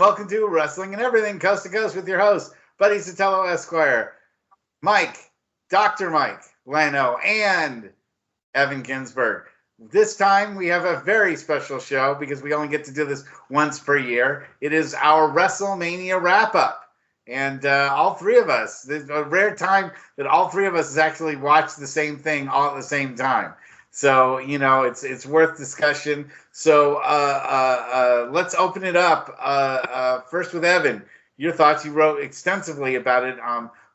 welcome to Wrestling and Everything, Coast to Coast with your host, Buddy Sotelo Esquire, Mike, Dr. Mike Lano, and Evan Ginsberg. This time we have a very special show because we only get to do this once per year. It is our Wrestlemania wrap-up. And all three of us, there's a rare time that all three of us has actually watched the same thing all at the same time. So, you know, it's worth discussion. So let's open it up. First with Evan, your thoughts. You wrote extensively about it,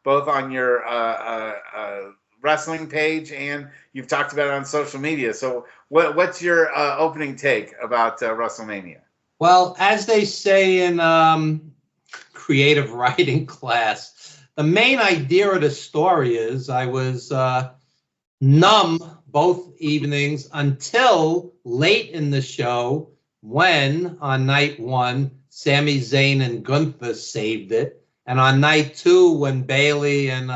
both on your wrestling page and you've talked about it on social media. So what's your opening take about WrestleMania? Well, as they say in creative writing class, the main idea of the story is I was numb both evenings until late in the show when on night one Sami Zayn and Gunther saved it, and on night two when Bayley and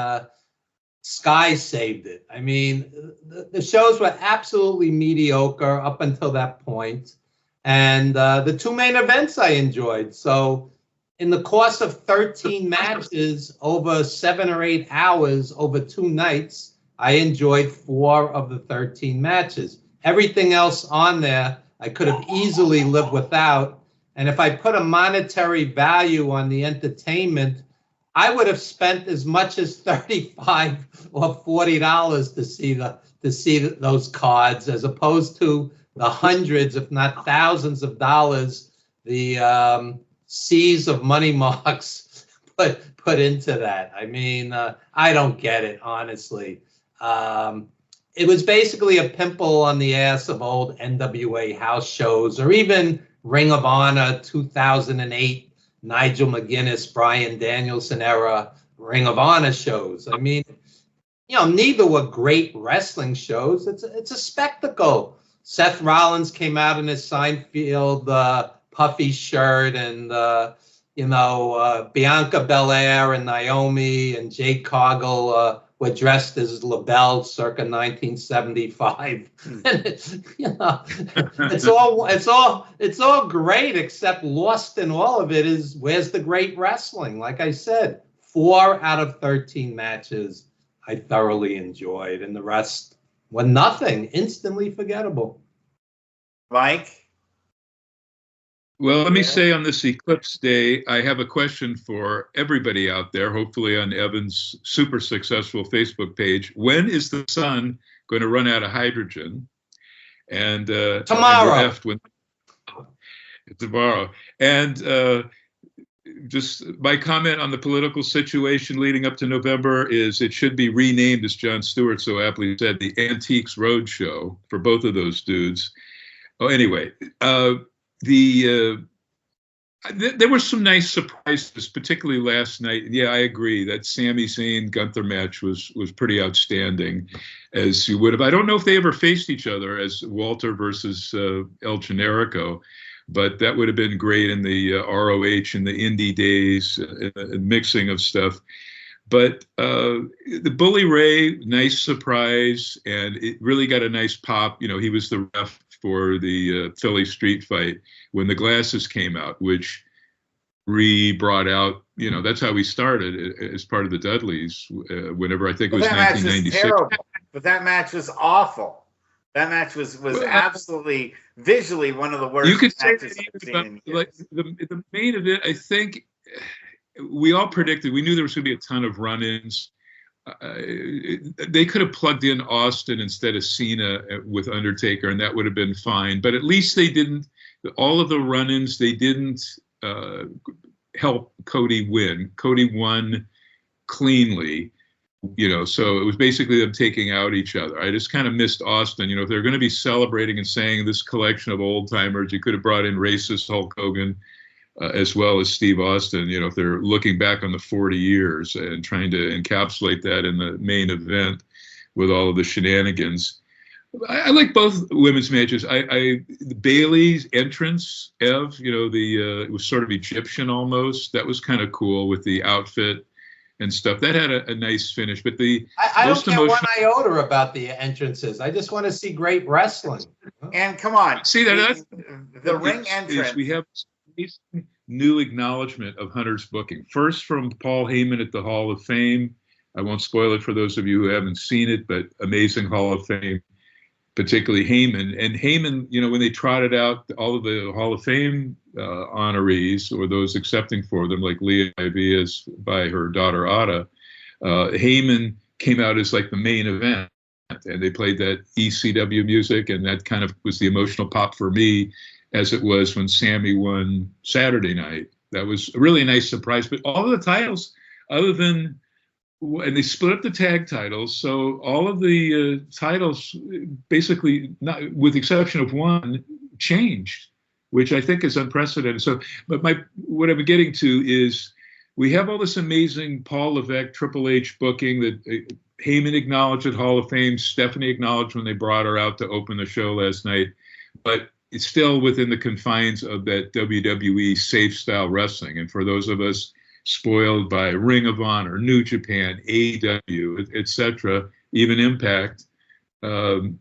Sky saved it. I mean, the shows were absolutely mediocre up until that point, and the two main events I enjoyed. So in the course of 13 matches over 7 or 8 hours over 2 nights, I enjoyed 4 of the 13 matches. Everything else on there, I could have easily lived without. And if I put a monetary value on the entertainment, I would have spent as much as $35 or $40 to see those cards, as opposed to the hundreds, if not thousands of dollars, the seas of money marks put into that. I mean, I don't get it, honestly. It was basically a pimple on the ass of old NWA house shows, or even Ring of Honor 2008, Nigel McGuinness, Bryan Danielson era Ring of Honor shows. I mean, you know, neither were great wrestling shows. It's a spectacle. Seth Rollins came out in his Seinfeld puffy shirt, and Bianca Belair and Naomi and Jade Cargill were dressed as LaBelle circa 1975. You know, it's all great, except lost in all of it is where's the great wrestling? Like I said, 4 out of 13 matches I thoroughly enjoyed, and the rest were nothing, instantly forgettable. Mike? Well, let me say on this Eclipse Day, I have a question for everybody out there, hopefully on Evan's super successful Facebook page. When is the sun going to run out of hydrogen? And tomorrow. Tomorrow. And just my comment on the political situation leading up to November is it should be renamed, as Jon Stewart so aptly said, the Antiques Roadshow for both of those dudes. Oh, anyway, there were some nice surprises, particularly last night. Yeah, I agree that Sami Zayn Gunther match was pretty outstanding, as you would have. I don't know if they ever faced each other as Walter versus El Generico, but that would have been great in the ROH and the indie days, mixing of stuff. But the Bully Ray, nice surprise, and it really got a nice pop. You know, he was the ref for the Philly street fight when the glasses came out, which brought out, you know, that's how we started as part of the Dudleys, whenever I think it was 1996. Match was terrible, but that match was awful. That match was absolutely visually one of the worst. You could say matches I've seen in years. Like the main event, I think we all predicted, we knew there was going to be a ton of run-ins. They could have plugged in Austin instead of Cena with Undertaker, and that would have been fine. But at least they didn't, all of the run-ins, they didn't help Cody win. Cody won cleanly, you know, so it was basically them taking out each other. I just kind of missed Austin. You know, if they're going to be celebrating and saying this collection of old-timers, you could have brought in racist Hulk Hogan, as well as Steve Austin, you know, if they're looking back on the 40 years and trying to encapsulate that in the main event with all of the shenanigans. I like both women's matches. Bayley's entrance, Ev, you know, it was sort of Egyptian almost. That was kind of cool with the outfit and stuff. That had a nice finish. But I don't care one iota about the entrances. I just want to see great wrestling. And come on, see that the ring entrance. We have new acknowledgement of Hunter's booking. First from Paul Heyman at the Hall of Fame. I won't spoil it for those of you who haven't seen it, but amazing Hall of Fame, particularly Heyman. And Heyman, when they trotted out all of the Hall of Fame honorees, or those accepting for them, like Leah Ivias by her daughter Ada, Heyman came out as like the main event. And they played that ECW music, and that kind of was the emotional pop for me, as it was when Sammy won Saturday night. That was a really nice surprise. But all of the titles, other than, and they split up the tag titles, so all of the titles basically, not with the exception of one, changed, which I think is unprecedented. So, but what I'm getting to is we have all this amazing Paul Levesque, Triple H booking that Heyman acknowledged at Hall of Fame, Stephanie acknowledged when they brought her out to open the show last night, but it's still within the confines of that WWE safe style wrestling. And for those of us spoiled by Ring of Honor, New Japan, AEW, etc., even Impact, we're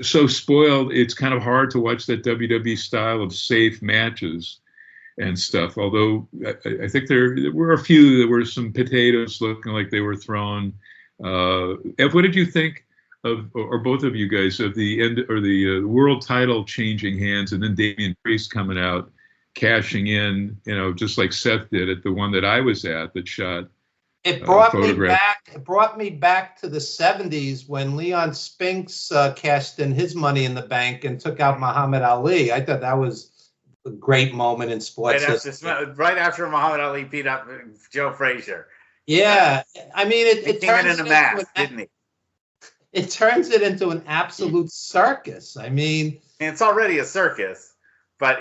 so spoiled. It's kind of hard to watch that WWE style of safe matches and stuff. Although I think there were a few that were some potatoes looking like they were thrown. Ev, what did you think of, or both of you guys, of the end or the world title changing hands, and then Damian Priest coming out, cashing in, just like Seth did at the one that I was at that shot. It brought me back. It brought me back to the '70s when Leon Spinks cashed in his Money in the Bank and took out Muhammad Ali. I thought that was a great moment in sports. Right after Muhammad Ali beat up Joe Frazier. Yeah, I mean, it turns it into a match, didn't he? It turns it into an absolute circus. I mean, it's already a circus, but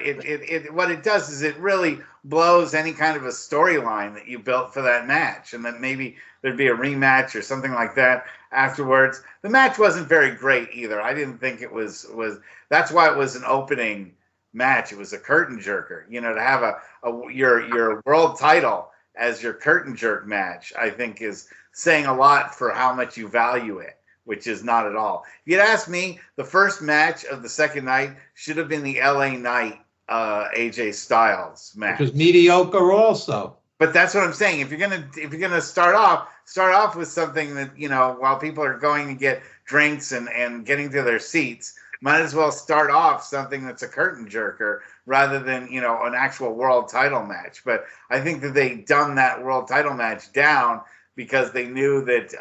what it does is it really blows any kind of a storyline that you built for that match, and then maybe there'd be a rematch or something like that afterwards. The match wasn't very great either. I didn't think it was. That's why it was an opening match. It was a curtain jerker. To have your world title as your curtain jerk match, I think is saying a lot for how much you value it, which is not at all. If you'd asked me, the first match of the second night should have been the LA Knight AJ Styles match. Which was mediocre also. But that's what I'm saying. If you're gonna start off with something that, while people are going to get drinks and getting to their seats, might as well start off something that's a curtain jerker rather than, an actual world title match. But I think that they dumbed that world title match down because they knew that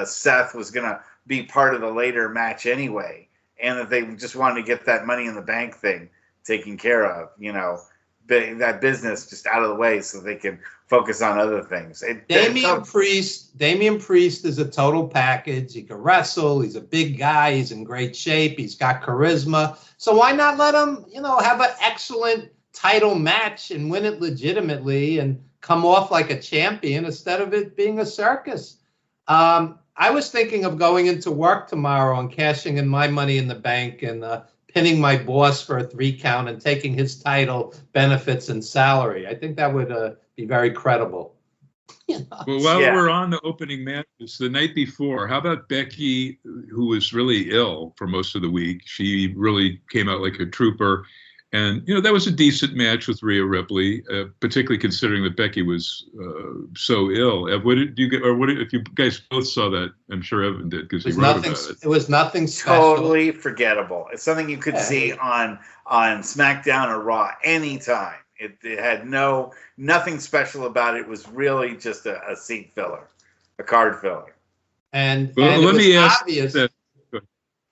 Seth was going to be part of the later match anyway, and that they just wanted to get that Money in the Bank thing taken care of, that business just out of the way so they can focus on other things. Damian Priest is a total package. He can wrestle. He's a big guy. He's in great shape. He's got charisma. So why not let him, have an excellent title match and win it legitimately and come off like a champion instead of it being a circus? I was thinking of going into work tomorrow and cashing in my Money in the Bank and pinning my boss for a 3 count and taking his title, benefits, and salary. I think that would be very credible. Well, while we're on the opening matches, the night before, how about Becky, who was really ill for most of the week? She really came out like a trooper. And, that was a decent match with Rhea Ripley, particularly considering that Becky was so ill. What did you get, or if you guys both saw that? I'm sure Evan did because he wrote about it. It was nothing special. Totally forgettable. It's something you could see on SmackDown or Raw anytime. It had nothing special about it. It was really just a seat filler, a card filler. And let me ask that.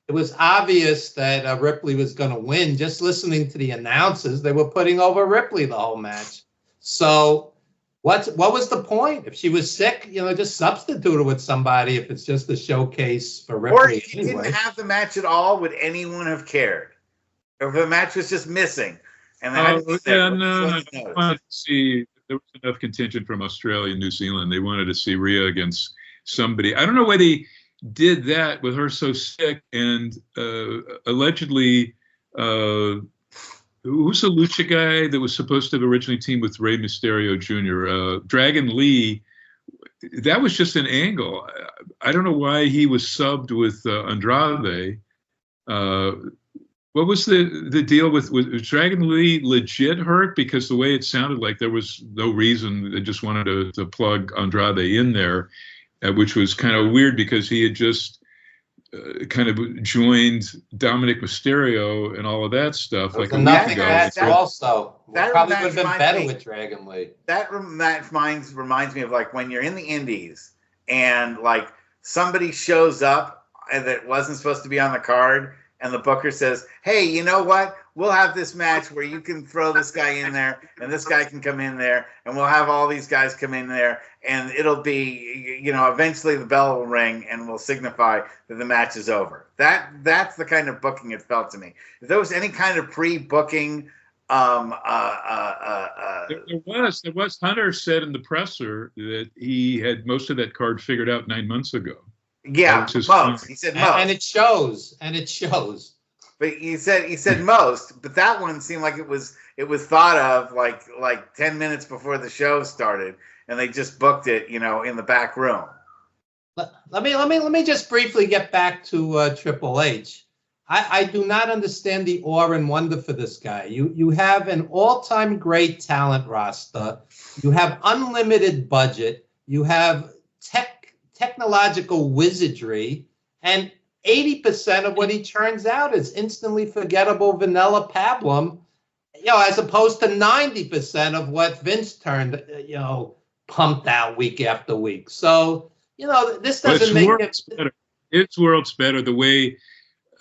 It was obvious that Ripley was going to win. Just listening to the announcers, they were putting over Ripley the whole match. So what was the point? If she was sick, just substitute her with somebody if it's just a showcase for Ripley. Or if you didn't have the match at all, would anyone have cared? If the match was just missing. And I wanted to see, there was enough contingent from Australia and New Zealand. They wanted to see Rhea against somebody. I don't know why they did that with her so sick, and allegedly, who's the Lucha guy that was supposed to have originally teamed with Rey Mysterio Jr.? Dragon Lee. That was just an angle. I don't know why he was subbed with Andrade. What was the deal with was Dragon Lee legit hurt? Because the way it sounded like there was no reason. They just wanted to plug Andrade in there, which was kind of weird because he had just kind of joined Dominic Mysterio and all of that stuff like a week ago. Match also. That probably would have been better me, with Dragon Lee. That match reminds me of like when you're in the Indies and like somebody shows up that wasn't supposed to be on the card, and the booker says, "Hey, you know what? We'll have this match where you can throw this guy in there, and this guy can come in there, and we'll have all these guys come in there, and it'll be, you know, eventually the bell will ring, and will signify that the match is over." That's the kind of booking it felt to me. If there was any kind of pre-booking, there was. Hunter said in the presser that he had most of that card figured out 9 months ago. Yeah, most. He said most, and it shows. And it shows. But he said most. But that one seemed like it was thought of like 10 minutes before the show started, and they just booked it, you know, in the back room. Let me just briefly get back to Triple H. I do not understand the awe and wonder for this guy. You have an all-time great talent roster. You have unlimited budget. You have technological wizardry, and 80% of what he turns out is instantly forgettable vanilla pablum, you know, as opposed to 90% of what Vince turned, you know, pumped out week after week. So, you know, this doesn't make it better. It's worlds better. The way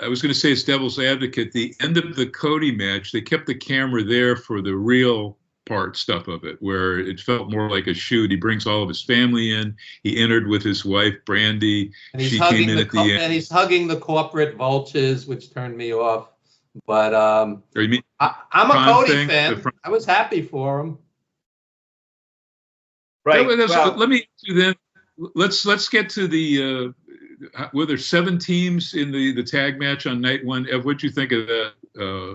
I was going to say, it's devil's advocate. The end of the Cody match, they kept the camera there for the real part stuff of it, where it felt more like a shoot. He brings all of his family in. He entered with his wife, Brandy. She came in at the end. And he's hugging the corporate vultures, which turned me off. But I'm a Cody fan. I was happy for him. Right. Let me then. Let's get to the. Were there 7 teams in the tag match on night 1? Ev, what'd you think of that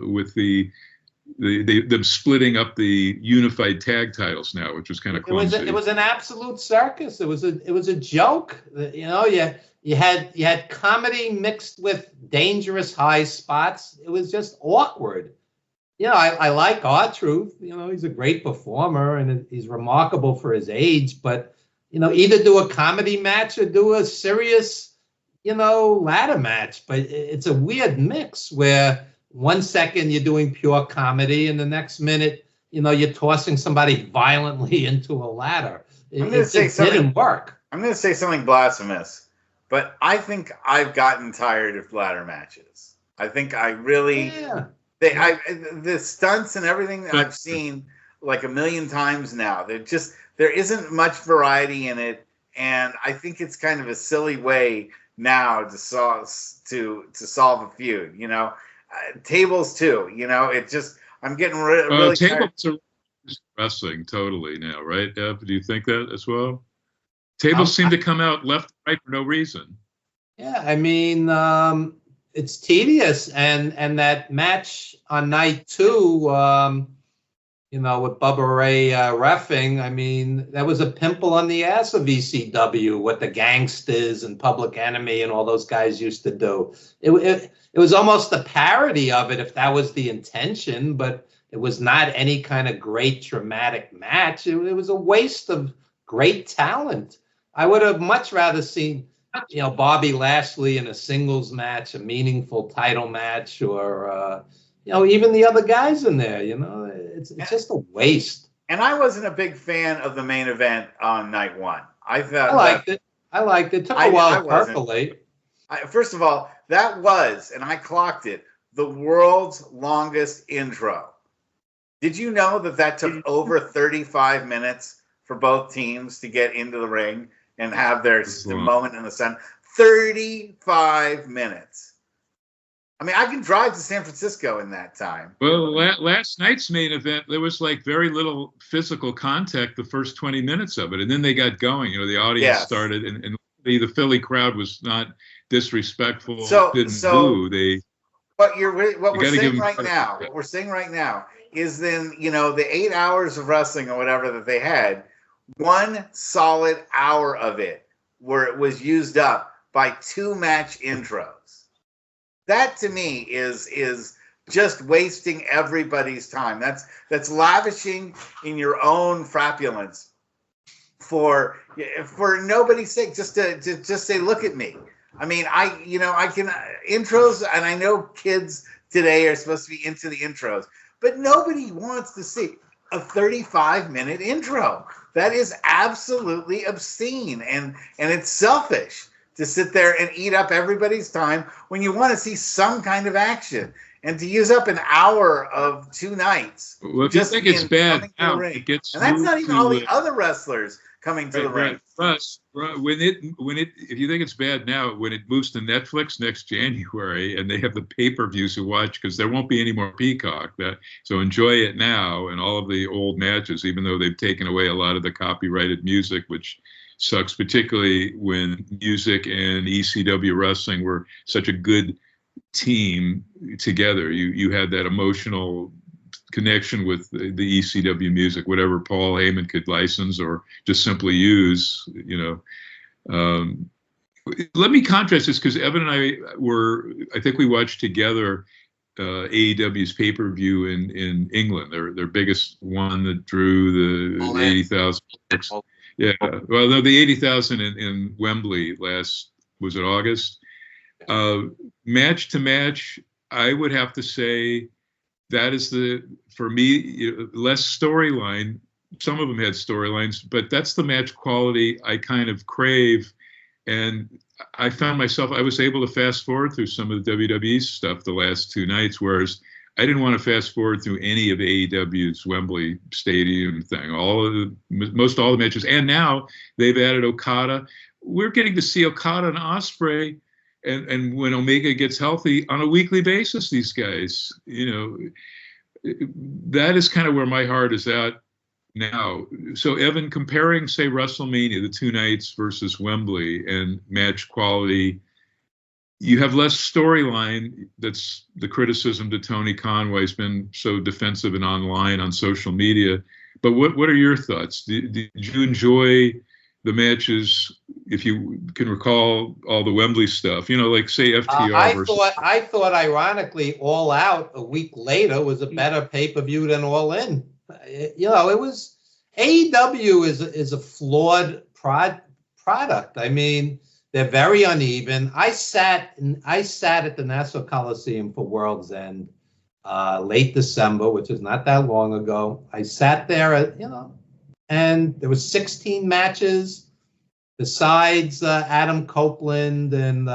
with them splitting up the unified tag titles now, which was kind of clumsy? It was an absolute circus. It was a joke. You know, you had comedy mixed with dangerous high spots. It was just awkward. You know, I like R-Truth. You know, he's a great performer and he's remarkable for his age. But you know, either do a comedy match or do a serious, you know, ladder match. But it's a weird mix where 1 second you're doing pure comedy, and the next minute, you know, you're tossing somebody violently into a ladder. It didn't work. I'm going to say something blasphemous, but I think I've gotten tired of ladder matches. I think I really, the stunts and everything I've seen like a million times now. There isn't much variety in it, and I think it's kind of a silly way now to solve a feud. You know. Tables too, you know. It just I'm getting really tables are wrestling totally now, right? Ev, do you think that as well? Tables seem to come out left and right for no reason. Yeah, I mean, it's tedious, and that match on night 2, you know, with Bubba Ray reffing, I mean, that was a pimple on the ass of ECW, what the Gangsters and Public Enemy and all those guys used to do. It was almost a parody of it, if that was the intention, but it was not any kind of great dramatic match. It was a waste of great talent. I would have much rather seen, you know, Bobby Lashley in a singles match, a meaningful title match, or you know, even the other guys in there. You know, it's just a waste. And I wasn't a big fan of the main event on night 1. I liked it. It took a while to percolate. First of all, that was, and I clocked it, the world's longest intro. Did you know that took over 35 minutes for both teams to get into the ring and have their moment in the sun? 35 minutes. I mean, I can drive to San Francisco in that time. Well, last night's main event, there was like very little physical contact the first 20 minutes of it. And then they got going. You know, the audience started, and the Philly crowd was not disrespectful, didn't boo. What we're saying right now is then, you know, the 8 hours of wrestling or whatever that they had, 1 solid hour of it where it was used up by 2 match intros. That to me is just wasting everybody's time. That's lavishing in your own frapulence for nobody's sake, just to just say, look at me. I mean, I can intros, and I know kids today are supposed to be into the intros, but nobody wants to see a 35-minute intro. That is absolutely obscene, and it's selfish to sit there and eat up everybody's time when you want to see some kind of action. And to use up an hour of 2 nights. Well, if you think it's bad now, it gets, and that's not even all the other wrestlers coming to the ring. Plus, if you think it's bad now, when it moves to Netflix next January, and they have the pay-per-views to watch, because there won't be any more Peacock. So enjoy it now, and all of the old matches, even though they've taken away a lot of the copyrighted music, which sucks, particularly when music and ECW wrestling were such a good team together. You had that emotional connection with the ECW music, whatever Paul Heyman could license or just simply use, Let me contrast this, because Evan and I think we watched together AEW's pay-per-view in England, their biggest one that drew the 80,000. Yeah, well, no, the 80,000 in Wembley was it August? Match to match, I would have to say that is for me, less storyline. Some of them had storylines, but that's the match quality I kind of crave. And I found myself, I was able to fast forward through some of the WWE stuff the last 2 nights, whereas I didn't want to fast forward through any of AEW's Wembley Stadium thing, most all the matches. And now they've added Okada. We're getting to see Okada and Ospreay, and when Omega gets healthy, on a weekly basis, these guys, that is kind of where my heart is at now. So Evan, comparing, say, WrestleMania, the 2 nights versus Wembley, and match quality, you have less storyline. That's the criticism to Tony Conway's been so defensive and online on social media. But what are your thoughts? Did you enjoy the matches, if you can recall all the Wembley stuff, like say FTR I thought ironically All Out a week later was a better pay-per-view than All In. It was, AEW is a flawed product. I mean, they're very uneven. I sat at the Nassau Coliseum for World's End late December, which is not that long ago. I sat there, and there was 16 matches besides Adam Copeland and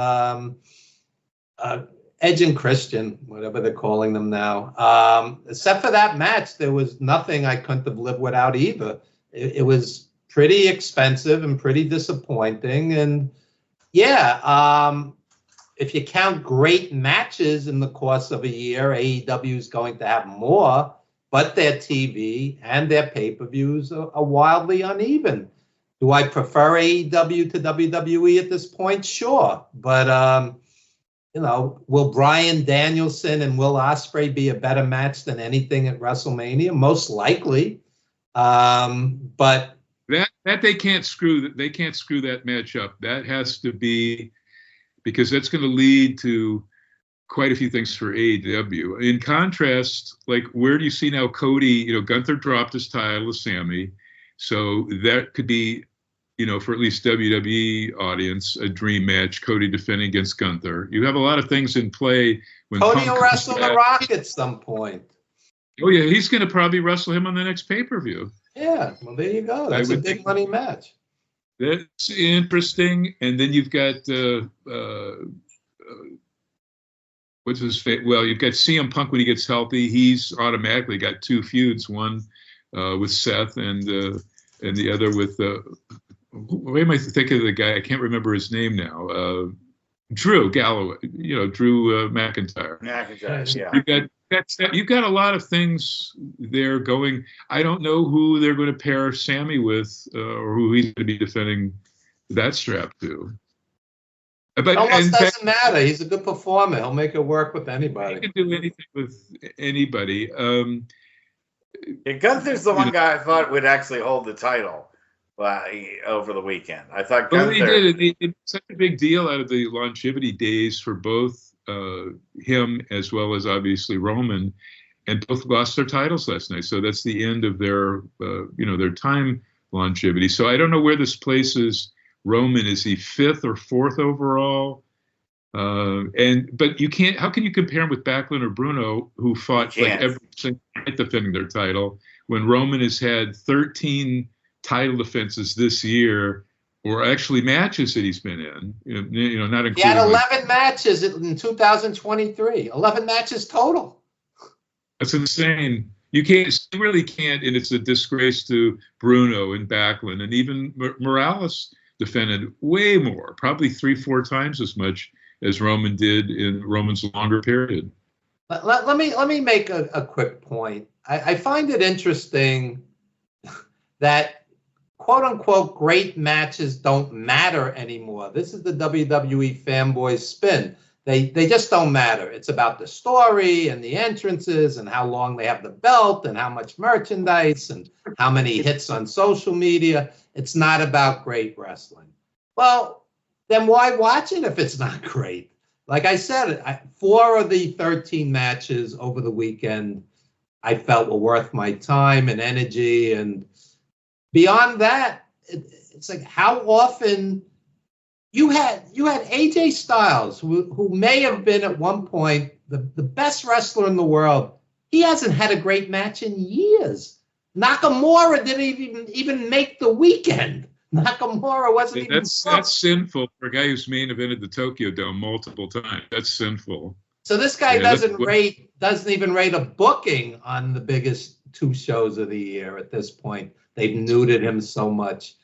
Edge and Christian, whatever they're calling them now. Except for that match, there was nothing I couldn't have lived without either. It was pretty expensive and pretty disappointing. And yeah, if you count great matches in the course of a year, AEW is going to have more, but their TV and their pay-per-views are wildly uneven. Do I prefer AEW to WWE at this point? Sure. But, will Bryan Danielson and Will Ospreay be a better match than anything at WrestleMania? Most likely. But that they can't screw that match up. That has to be, because that's going to lead to quite a few things for AEW. In contrast, like, where do you see now Cody? Gunther dropped his title to Sammy, so that could be, for at least WWE audience, a dream match. Cody defending against Gunther. You have a lot of things in play when Cody will wrestle The Rock at some point. Oh yeah, he's going to probably wrestle him on the next pay-per-view. Yeah, well, there you go. That's a big money match. That's interesting. And then you've got what's his face? Well, you've got CM Punk when he gets healthy. He's automatically got 2 feuds, one with Seth and the other with what am I thinking of the guy? I can't remember his name now. Drew Galloway. Drew McIntyre. Yeah. You've got a lot of things there going. I don't know who they're going to pair Sammy with, or who he's going to be defending that strap to. But it almost doesn't matter. He's a good performer. He'll make it work with anybody. He can do anything with anybody. Gunther's the one guy I thought would actually hold the title. over the weekend. I thought Well, Gunther. they did. It's such a big deal out of the longevity days for both him as well as obviously Roman, and both lost their titles last night. So that's the end of their, their time longevity. So I don't know where this places Roman. Is he 5th or 4th overall? But you can't. How can you compare him with Backlund or Bruno, who fought like every single night defending their title, when Roman has had 13 title defenses this year, or actually matches that he's been in? Not including. He had 11 matches in 2023. 11 matches total. That's insane. You really can't, and it's a disgrace to Bruno and Backlund, and even Morales defended way more, probably 3-4 times as much as Roman did in Roman's longer period. Let me make a quick point. I find it interesting that quote unquote great matches don't matter anymore. This is the WWE fanboy spin. They just don't matter. It's about the story and the entrances and how long they have the belt and how much merchandise and how many hits on social media. It's not about great wrestling. Well, then why watch it if it's not great? Like I said, 4 of the 13 matches over the weekend I felt were worth my time and energy. And beyond that, it's like how often you had AJ Styles, who may have been at one point the best wrestler in the world. He hasn't had a great match in years. Nakamura didn't even make the weekend. Nakamura wasn't even. That's sinful for a guy who's main evented the Tokyo Dome multiple times. That's sinful. So this guy doesn't even rate a booking on the biggest 2 shows of the year at this point. They've neutered him so much.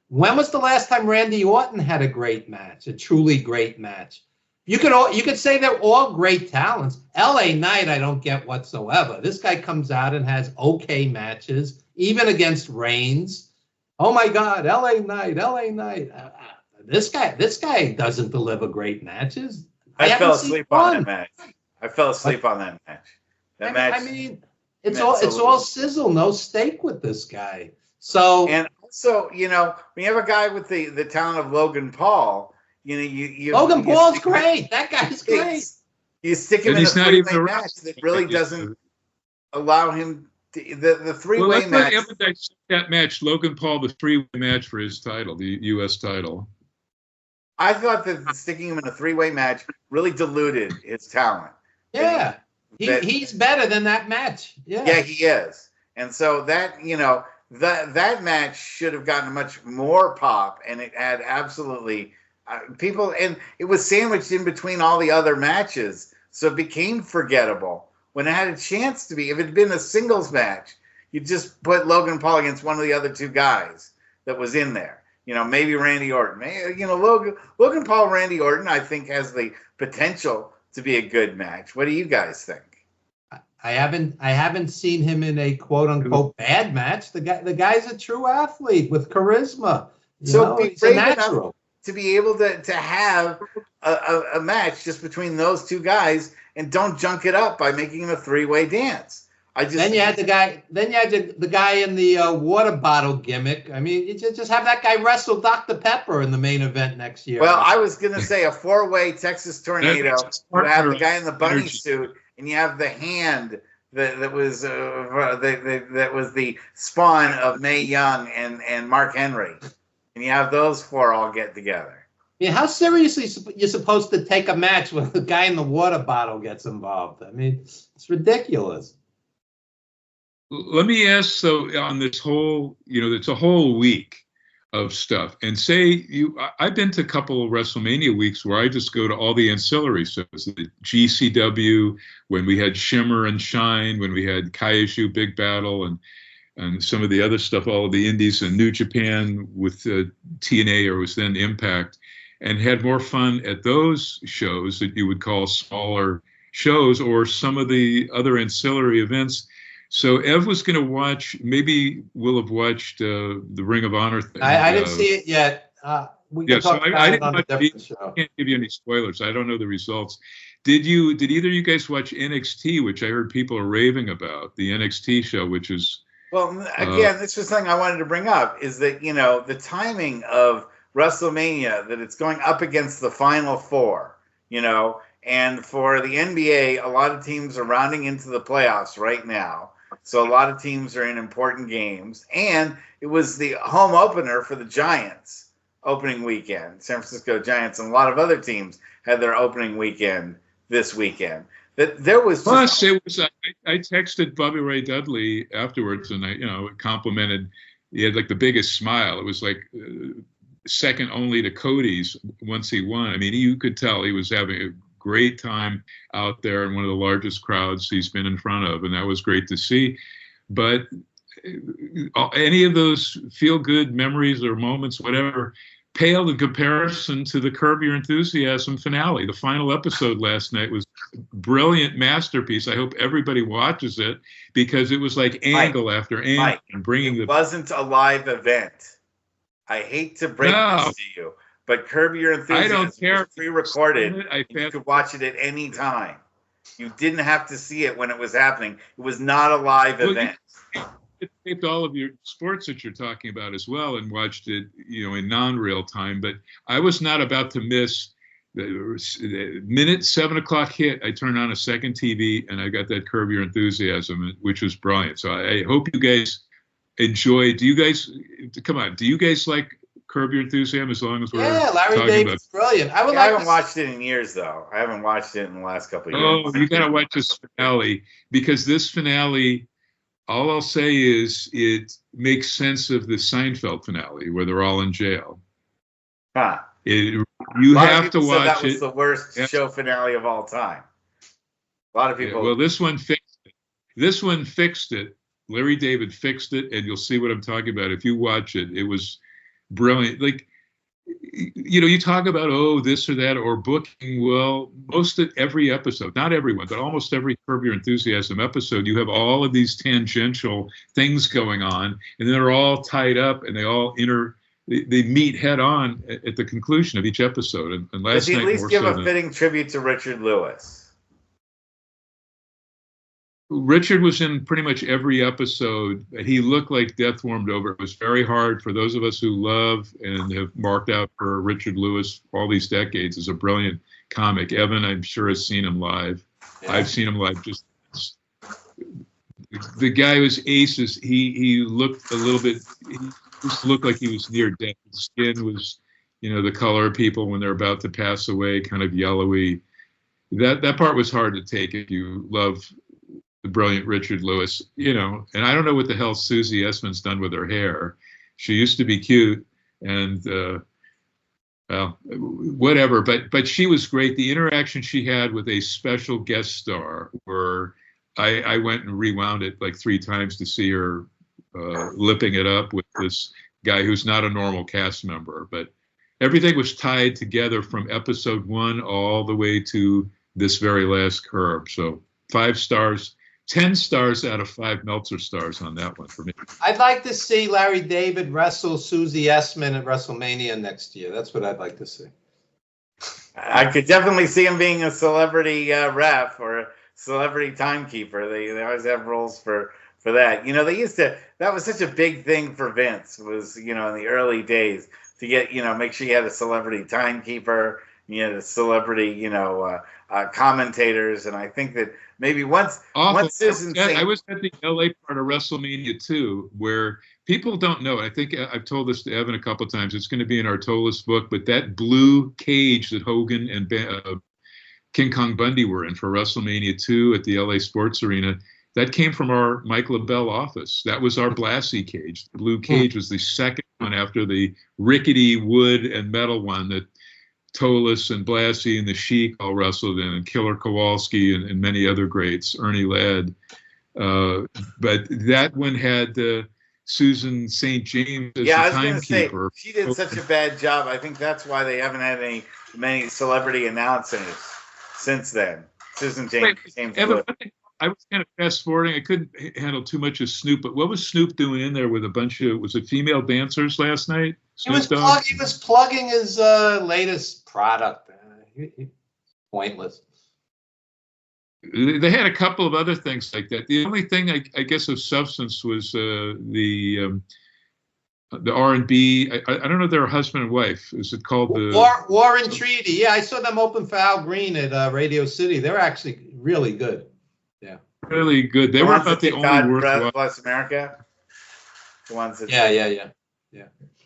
When was the last time Randy Orton had a great match, a truly great match? You could say they're all great talents. LA Knight, I don't get whatsoever. This guy comes out and has okay matches, even against Reigns. Oh my God, LA Knight. This guy doesn't deliver great matches. I fell asleep on that match. I fell asleep on that match. I mean, it's all sizzle, no steak with this guy. So and also, when you have a guy with the talent of Logan Paul, Logan Paul's great. That guy's great. You stick him in a 3-way match that really doesn't allow him to, the 3-way match. That match, Logan Paul, the 3-way match for his title, the U.S. title. I thought that sticking him in a 3-way match really diluted his talent. Yeah, he's better than that match. Yeah, he is. And so that that match should have gotten much more pop, and it had absolutely people, and it was sandwiched in between all the other matches, so it became forgettable when it had a chance to be. If it had been a singles match, you just put Logan Paul against one of the other 2 guys that was in there. Maybe Randy Orton. Logan Paul, Randy Orton, I think has the potential to be a good match. What do you guys think? I haven't seen him in a quote unquote bad match. The guy's a true athlete with charisma. He's a natural. To be able to have a match just between those 2 guys, and don't junk it up by making him a 3-way dance. Then you had the guy in the water bottle gimmick. I mean, you just have that guy wrestle Dr. Pepper in the main event next year. Well, I was gonna say a 4-way Texas Tornado. You have the guy in the bunny suit, and you have the hand that was the spawn of Mae Young and Mark Henry, and you have those 4 all get together. Yeah, how seriously you're supposed to take a match when the guy in the water bottle gets involved? I mean, it's ridiculous. Let me ask, so on this whole, it's a whole week of stuff, and I've been to a couple of WrestleMania weeks where I just go to all the ancillary shows, the GCW, when we had Shimmer and Shine, when we had Kaiju Big Battle, and some of the other stuff, all of the indies, and New Japan with TNA, or was then Impact, and had more fun at those shows that you would call smaller shows, or some of the other ancillary events. So Ev was going to watch, maybe we'll have watched the Ring of Honor thing. I didn't see it yet. We can talk about it on a different show. I can't give you any spoilers. I don't know the results. Did either of you guys watch NXT, which I heard people are raving about, the NXT show, which is Well, again, this was something I wanted to bring up, is that, the timing of WrestleMania, that it's going up against the Final Four, and for the NBA, a lot of teams are rounding into the playoffs right now. So a lot of teams are in important games. And it was the home opener for the Giants opening weekend. San Francisco Giants and a lot of other teams had their opening weekend this weekend. That there was plus it was. I texted Bobby Ray Dudley afterwards, and I complimented. He had like the biggest smile. It was like second only to Cody's once he won. I mean, you could tell he was having a great time out there in one of the largest crowds he's been in front of, and that was great to see. But any of those feel-good memories or moments, whatever, paled in comparison to the Curb Your Enthusiasm finale. The final episode last night was a brilliant masterpiece. I hope everybody watches it, because it was like angle after angle and bringing it wasn't a live event. I hate to break this to you, but Curb Your Enthusiasm I don't care. was pre-recorded. You could watch it at any time. You didn't have to see it when it was happening. It was not a live event. It taped all of your sports that you're talking about as well, and watched it, in non-real time. But I was not about to miss the minute 7 o'clock hit. I turned on a second TV, and I got that Curb Your Enthusiasm, which was brilliant. So I hope you guys enjoy. Do you guys like Curb Your Enthusiasm? As long as we're Larry David's brilliant. I haven't watched it in years, though. I haven't watched it in the last couple of years. Oh, you got to watch this finale, because this finale, all I'll say is it makes sense of the Seinfeld finale where they're all in jail. Huh. You have to watch that was the worst show finale of all time. A lot of people. Well, this one fixed it. This one fixed it. Larry David fixed it, and you'll see what I'm talking about. If you watch it, it was brilliant. Like, you talk about, this or that, or booking. Well, most of every episode, not everyone, but almost every Curb Your Enthusiasm episode, you have all of these tangential things going on, and they're all tied up, and they all they meet head on at the conclusion of each episode. And last Does he night, at least give a fitting tribute to Richard Lewis? Richard was in pretty much every episode. He looked like death warmed over. It was very hard for those of us who love and have marked out for Richard Lewis all these decades as a brilliant comic. Evan, I'm sure, has seen him live. Yeah. I've seen him live. Just the guy was aces. He looked a little bit. He just looked like he was near death. His skin was, the color of people when they're about to pass away, kind of yellowy. That part was hard to take if you love the brilliant Richard Lewis, and I don't know what the hell Susie Essman's done with her hair. She used to be cute, and well, whatever. But she was great. The interaction she had with a special guest star, where I went and rewound it like 3 times to see her lipping it up with this guy who's not a normal cast member. But everything was tied together from episode 1 all the way to this very last Curb. So 5 stars. 10 stars out of 5 Meltzer stars on that one for me. I'd like to see Larry David wrestle Susie Essman at WrestleMania next year. That's what I'd like to see. I could definitely see him being a celebrity ref or a celebrity timekeeper. They always have rules for that. They used to. That was such a big thing for Vince. Was in the early days to get make sure you had a celebrity timekeeper. You had a celebrity commentators, and I think that maybe once Susan I was at the LA part of WrestleMania 2, where people don't know. I think I've told this to Evan a couple of times. It's going to be in Artola's book, but that blue cage that Hogan and King Kong Bundy were in for WrestleMania 2 at the LA Sports Arena, that came from our Mike LaBelle office. That was our Blassie cage. The blue cage was the second one after the rickety wood and metal one that Tolis and Blassie and the Sheik all wrestled in, and Killer Kowalski and many other greats, Ernie Ladd. But that one had Susan St. James as the timekeeper. She did such a bad job. I think that's why they haven't had many celebrity announcers since then. Susan James. Evan, I was kind of fast forwarding. I couldn't handle too much of Snoop, but what was Snoop doing in there with a bunch of, was it female dancers last night? He was plugging his latest product. Pointless. They had a couple of other things like that. The only thing I guess of substance was the R&B. I don't know if they're husband and wife. Is it called the War and Treaty? Yeah, I saw them open for Al Green at Radio City. They're actually really good. Yeah, really good. They were about the only God worthwhile. Bless America. The ones that yeah.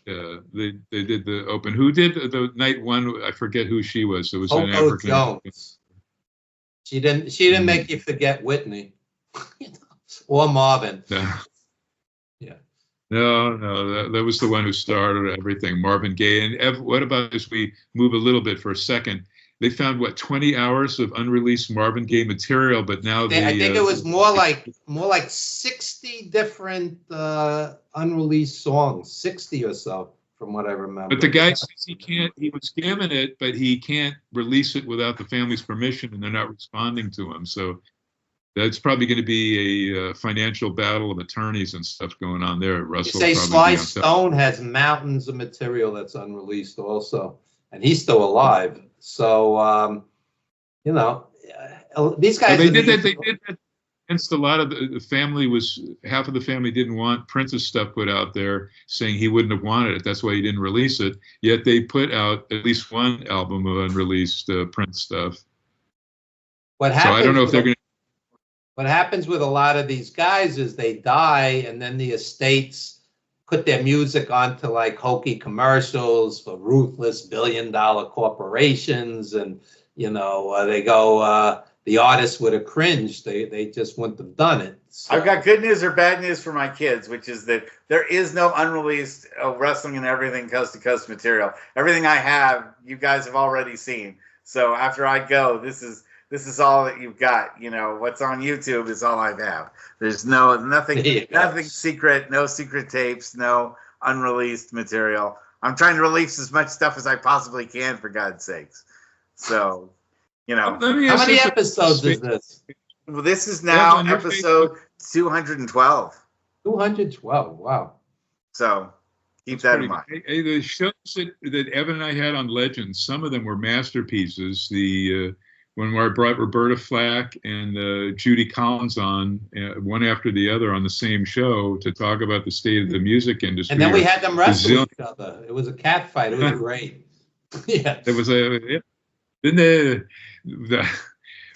They did the open. Who did the night one? I forget who she was. It was an Coco African. Jones. She didn't make you forget Whitney or Marvin. No. Yeah. No, that was the one who started everything, Marvin Gaye. And Ev, what about as we move a little bit for a second? They found 20 hours of unreleased Marvin Gaye material, but now I think it was more like 60 different unreleased songs, 60 or so, from what I remember. But the guy says he was given it, but he can't release it without the family's permission, and they're not responding to him. So that's probably going to be a financial battle of attorneys and stuff going on there. Russell. You say Sly Stone has mountains of material that's unreleased also, and he's still alive. So, these guys. Well, they did that against a lot of the family. Half of the family didn't want Prince's stuff put out there, saying he wouldn't have wanted it. That's why he didn't release it. Yet they put out at least one album of unreleased Prince stuff. What happens? So I don't know if they're going to. What happens with a lot of these guys is they die, and then the estates put their music onto like hokey commercials for ruthless billion-dollar corporations, and they go. The artist would have cringed. They just wouldn't have done it. So. I've got good news or bad news for my kids, which is that there is no unreleased Wrestling and Everything Coast to Coast material. Everything I have, you guys have already seen. So after I go, this is all that you've got. What's on YouTube is all I have. There's nothing secret, no secret tapes, no unreleased material. I'm trying to release as much stuff as I possibly can, for God's sakes. So, How many episodes is this? Well, this is now episode 212. 212, wow. So keep that in mind. The shows that Evan and I had on Legends, some of them were masterpieces. When I brought Roberta Flack and Judy Collins on, one after the other on the same show to talk about the state of the music industry. And then we had them wrestle each other. It was a cat fight. It was great. Yeah. It was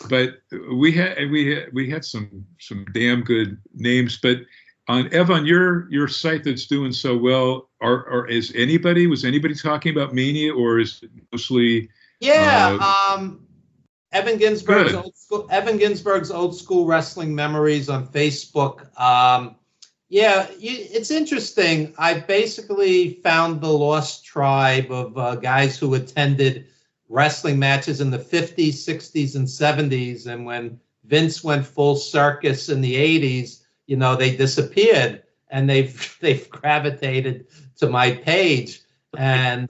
but we had some damn good names. But on your site that's doing so well, was anybody talking about Mania, or is it mostly? Yeah. Evan Ginsberg's old school wrestling memories on Facebook. It's interesting. I basically found the lost tribe of guys who attended wrestling matches in the 50s, 60s, and 70s. And when Vince went full circus in the 80s, they disappeared, and they've gravitated to my page. And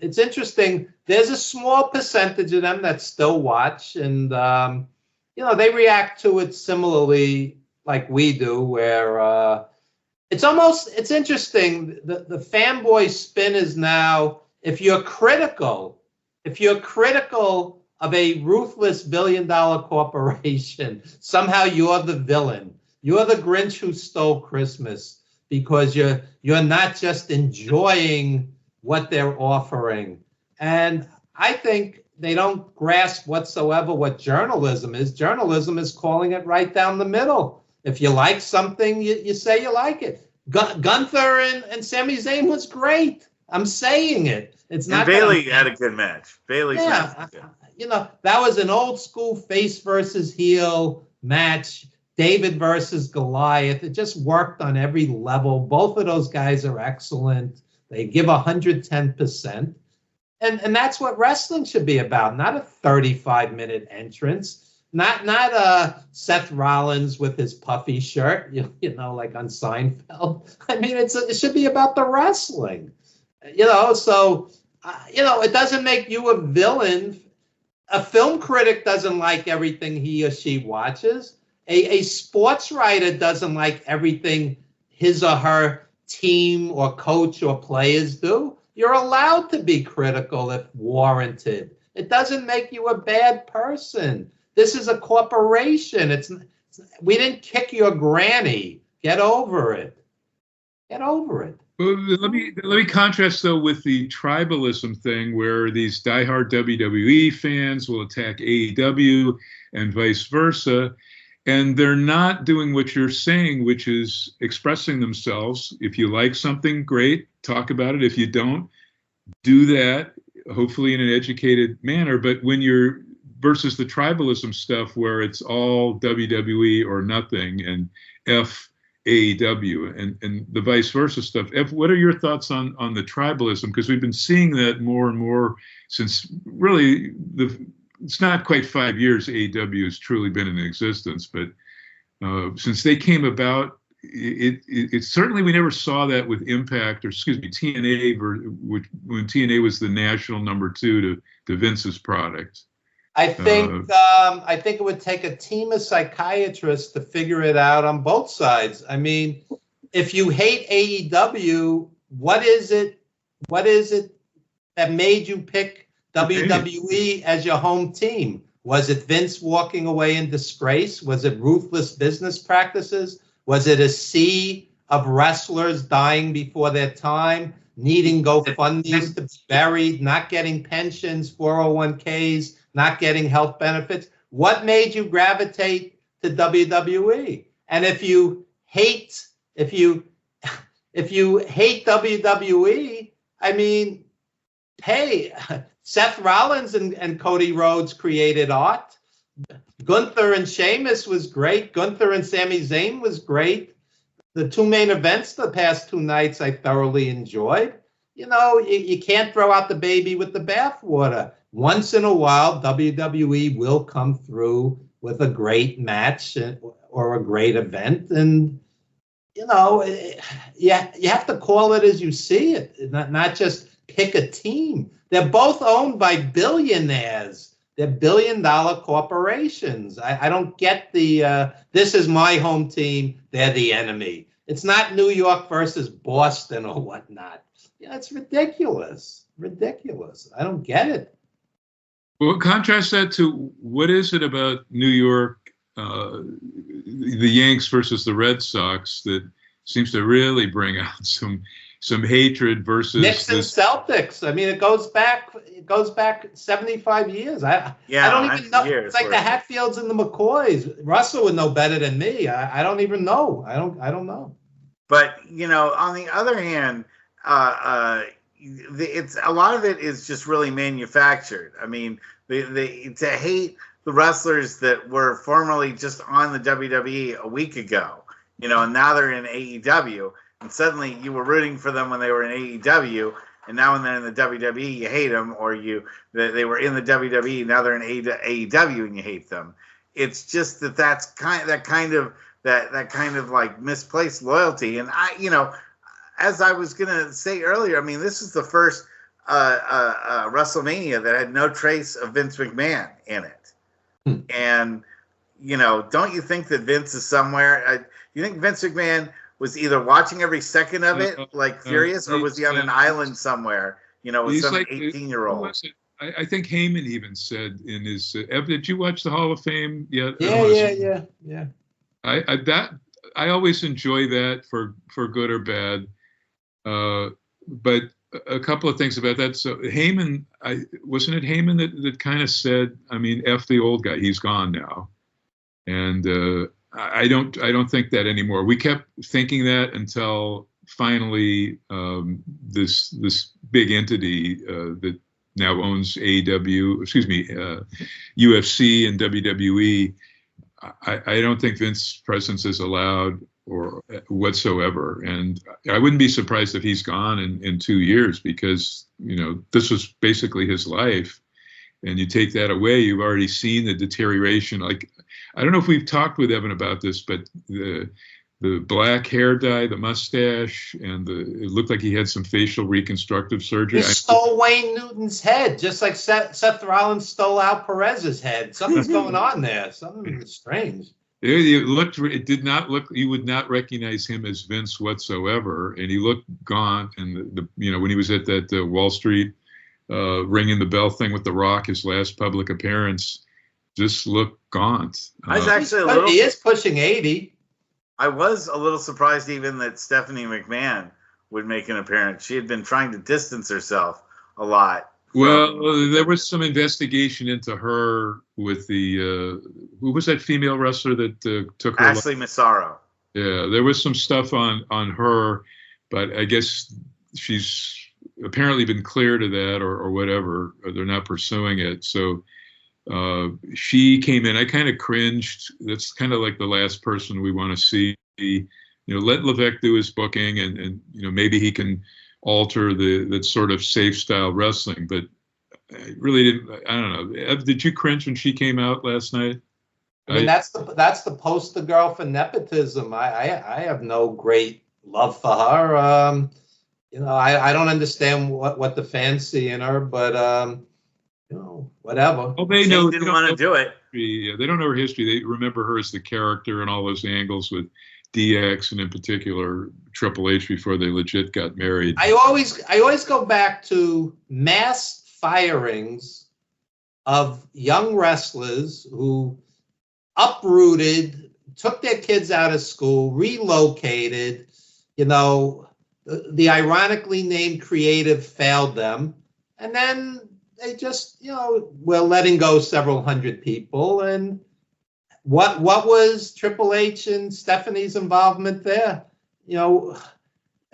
it's interesting. There's a small percentage of them that still watch, and they react to it similarly like we do, where it's interesting. The fanboy spin is now, if you're critical of a ruthless billion-dollar corporation, somehow you're the villain. You're the Grinch who stole Christmas, because you're not just enjoying what they're offering. And I think they don't grasp whatsoever what journalism is. Journalism is calling it right down the middle. If you like something, you say you like it. Gunther and Sami Zayn was great. I'm saying it. It's not. And Bailey had a good match. That was an old school face versus heel match. David versus Goliath. It just worked on every level. Both of those guys are excellent. They give 110%. And that's what wrestling should be about, not a 35-minute entrance, not Seth Rollins with his puffy shirt, like on Seinfeld. I mean, it should be about the wrestling, so, it doesn't make you a villain. A film critic doesn't like everything he or she watches. A sports writer doesn't like everything his or her team or coach or players do. You're allowed to be critical if warranted. It doesn't make you a bad person. This is a corporation. We didn't kick your granny. Get over it. Get over it. Well, let me contrast though with the tribalism thing, where these diehard WWE fans will attack AEW and vice versa, and they're not doing what you're saying, which is expressing themselves. If you like something, great, talk about it. If you don't, do that, hopefully in an educated manner. But when you're versus the tribalism stuff, where it's all WWE or nothing, and F AEW and the vice versa stuff. What are your thoughts on the tribalism? Because we've been seeing that more and more since really it's not quite 5 years AEW has truly been in existence, but since they came about, it certainly we never saw that with Impact, or excuse me, TNA, when TNA was the national number 2 to Vince's product. I think it would take a team of psychiatrists to figure it out on both sides. I mean, if you hate AEW, what is it that made you pick WWE as your home team? Was it Vince walking away in disgrace? Was it ruthless business practices? Was it a sea of wrestlers dying before their time, needing GoFundMes to be buried, not getting pensions, 401ks, not getting health benefits? What made you gravitate to WWE? And if you hate WWE, I mean, hey, Seth Rollins and Cody Rhodes created art. Gunther and Sheamus was great. Gunther and Sami Zayn was great. The 2 main events the past 2 nights I thoroughly enjoyed. You know, you can't throw out the baby with the bathwater. Once in a while, WWE will come through with a great match or a great event. And, you know, you have to call it as you see it, not just pick a team. They're both owned by billionaires. They're billion-dollar corporations. I don't get this is my home team, they're the enemy. It's not New York versus Boston or whatnot. Yeah, it's ridiculous. Ridiculous. I don't get it. Well, contrast that to what is it about New York, the Yanks versus the Red Sox, that seems to really bring out some hatred versus Knicks and Celtics. I mean, it goes back 75 years. I don't even know. It's like the Hatfields and the McCoys. Russell would know better than me. I don't even know. I don't know. But you know, on the other hand, it's a lot of it is just really manufactured. I mean, to hate the wrestlers that were formerly just on the WWE a week ago, you know, and now they're in AEW, and suddenly you were rooting for them when they were in AEW, and now when they're in the WWE you hate them, or they were in the WWE, now they're in AEW and you hate them. It's just that's kind of like misplaced loyalty. And as I was gonna say earlier, I mean, this is the first WrestleMania that had no trace of Vince McMahon in it. And don't you think that Vince is somewhere? You think Vince McMahon was either watching every second of it like furious, or was he on an island somewhere, with some 18-year-old? I think Heyman even said in his. Did you watch the Hall of Fame yet? Yeah. I always enjoy that for good or bad. But a couple of things about that. So Heyman, wasn't it Heyman that kind of said, I mean, F the old guy, he's gone now. And I don't think that anymore. We kept thinking that until finally this big entity that now owns UFC and WWE. I don't think Vince's presence is allowed or whatsoever. And I wouldn't be surprised if he's gone in 2 years, because, this was basically his life. And you take that away, you've already seen the deterioration. Like, I don't know if we've talked with Evan about this, but the black hair dye, the mustache, and it looked like he had some facial reconstructive surgery. He stole Wayne Newton's head, just like Seth Rollins stole Al Perez's head. Something's going on there. Something strange. It did not look. You would not recognize him as Vince whatsoever, and he looked gaunt. And when he was at that Wall Street ringing the bell thing with The Rock, his last public appearance, just look gaunt. I was actually a But little. he is pushing 80. I was a little surprised even that Stephanie McMahon would make an appearance. She had been trying to distance herself a lot. Well, there was some investigation into her with the who was that female wrestler that took her? Ashley Massaro. Yeah, there was some stuff on her, but I guess she's apparently been cleared of that or whatever. Or they're not pursuing it. So she came in. I kind of cringed. That's kind of like the last person we want to see. Let Levesque do his booking, and maybe he can alter that sort of safe style wrestling. But I really didn't. I don't know. Ev, did you cringe when she came out last night? I mean, that's the poster girl for nepotism. I have no great love for her. I don't understand what the fans see in her, but whatever. Well, they didn't want to do it. Yeah, they don't know her history. They remember her as the character and all those angles with DX and in particular Triple H before they legit got married. I always go back to mass firings of young wrestlers who uprooted, took their kids out of school, relocated. The ironically named creative failed them, and then they just were letting go several hundred people. And what was Triple H and Stephanie's involvement there?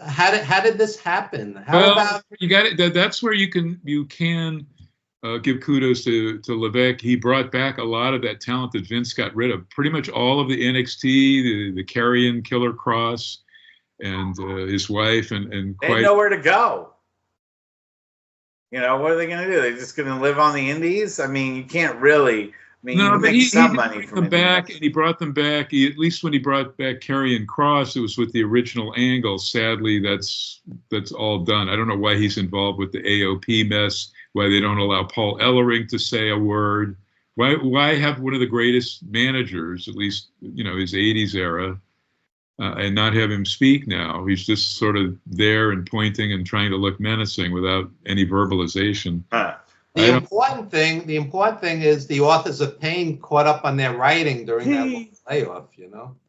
How did this happen? About you got it? That's where you can give kudos to Levesque. He brought back a lot of that talent that Vince got rid of. Pretty much all of the NXT, the Carrion Killer Cross, and his wife, and they had nowhere to go. What are they going to do? They're just going to live on the indies? I mean, you can't really. I mean, you make some money from them back, and he brought them back. At least when he brought back Karrion Kross, it was with the original angle. Sadly, that's all done. I don't know why he's involved with the AOP mess. Why they don't allow Paul Ellering to say a word. Why have one of the greatest managers, at least his '80s era, and not have him speak now? He's just sort of there and pointing and trying to look menacing without any verbalization. The important thing is the authors of pain caught up on their writing during that layoff.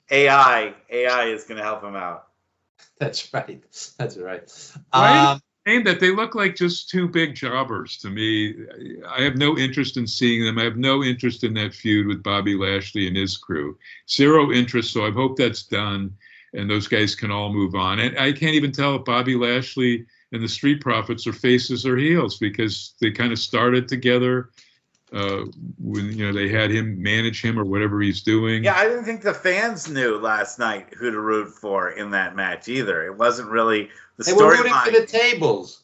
AI is going to help him out. That's right. Saying that they look like just two big jobbers to me. I have no interest in seeing them. I have no interest in that feud with Bobby Lashley and his crew. Zero interest. So I hope that's done and those guys can all move on. And I can't even tell if Bobby Lashley and the Street Profits are faces or heels because they kind of started together when they had him manage him or whatever he's doing. Yeah, I didn't think the fans knew last night who to root for in that match either. It wasn't really the storyline. They were rooting for the tables.